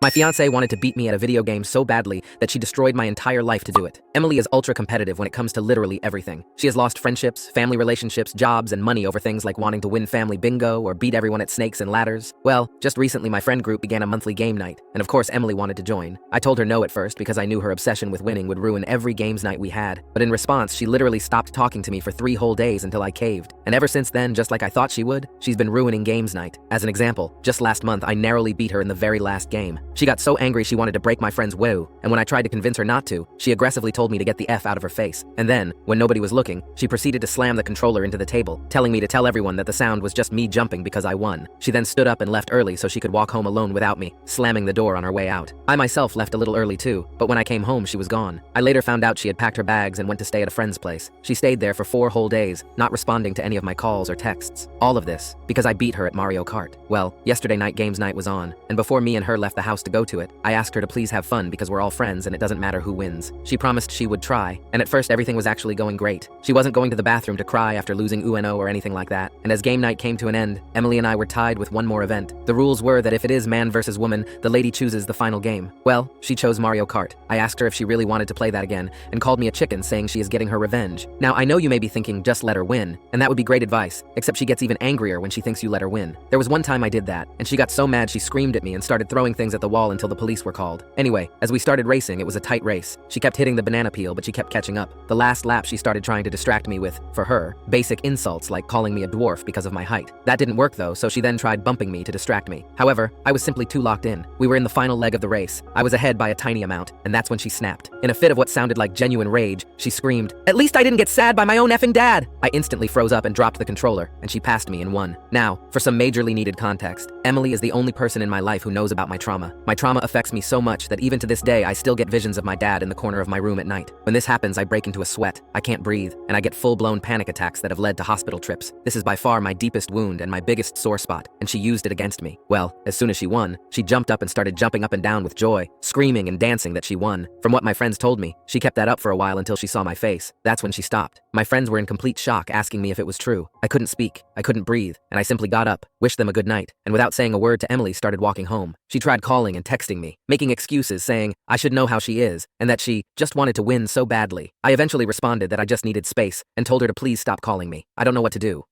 My fiance wanted to beat me at a video game so badly that she destroyed my entire life to do it. Emily is ultra competitive when it comes to literally everything. She has lost friendships, family relationships, jobs, and money over things like wanting to win family bingo or beat everyone at snakes and ladders. Well, just recently my friend group began a monthly game night, and of course Emily wanted to join. I told her no at first because I knew her obsession with winning would ruin every games night we had, but in response she literally stopped talking to me for 3 whole days until I caved. And ever since then, just like I thought she would, she's been ruining games night. As an example, just last month I narrowly beat her in the very last game. She got so angry she wanted to break my friend's woo, and when I tried to convince her not to, she aggressively told me to get the F out of her face. And then, when nobody was looking, she proceeded to slam the controller into the table, telling me to tell everyone that the sound was just me jumping because I won. She then stood up and left early so she could walk home alone without me, slamming the door on her way out. I myself left a little early too, but when I came home she was gone. I later found out she had packed her bags and went to stay at a friend's place. She stayed there for 4 whole days, not responding to any of my calls or texts. All of this, because I beat her at Mario Kart. Well, yesterday night games night was on, and before me and her left the house to go to it, I asked her to please have fun because we're all friends and it doesn't matter who wins. She promised she would try, and at first everything was actually going great. She wasn't going to the bathroom to cry after losing UNO or anything like that, and as game night came to an end, Emily and I were tied with one more event. The rules were that if it is man versus woman, the lady chooses the final game. Well, she chose Mario Kart. I asked her if she really wanted to play that again, and called me a chicken saying she is getting her revenge. Now I know you may be thinking just let her win, and that would be great advice, except she gets even angrier when she thinks you let her win. There was one time I did that, and she got so mad she screamed at me and started throwing things at the wall until the police were called. Anyway, as we started racing, it was a tight race. She kept hitting the banana peel, but she kept catching up. The last lap she started trying to distract me with, for her, basic insults like calling me a dwarf because of my height. That didn't work though, so she then tried bumping me to distract me. However, I was simply too locked in. We were in the final leg of the race. I was ahead by a tiny amount, and that's when she snapped. In a fit of what sounded like genuine rage, she screamed, "At least I didn't get sad by my own effing dad!" I instantly froze up and dropped the controller, and she passed me and won. Now, for some majorly needed context, Emily is the only person in my life who knows about my trauma. My trauma affects me so much that even to this day I still get visions of my dad in the corner of my room at night. When this happens, I break into a sweat, I can't breathe, and I get full-blown panic attacks that have led to hospital trips. This is by far my deepest wound and my biggest sore spot, and she used it against me. Well, as soon as she won, she jumped up and started jumping up and down with joy, screaming and dancing that she won. From what my friends told me, she kept that up for a while until she saw my face. That's when she stopped. My friends were in complete shock, asking me if it was true. I couldn't speak, I couldn't breathe, and I simply got up, wished them a good night, and without saying a word to Emily started walking home. She tried calling and texting me, making excuses saying I should know how she is, and that she just wanted to win so badly. I eventually responded that I just needed space, and told her to please stop calling me. I don't know what to do.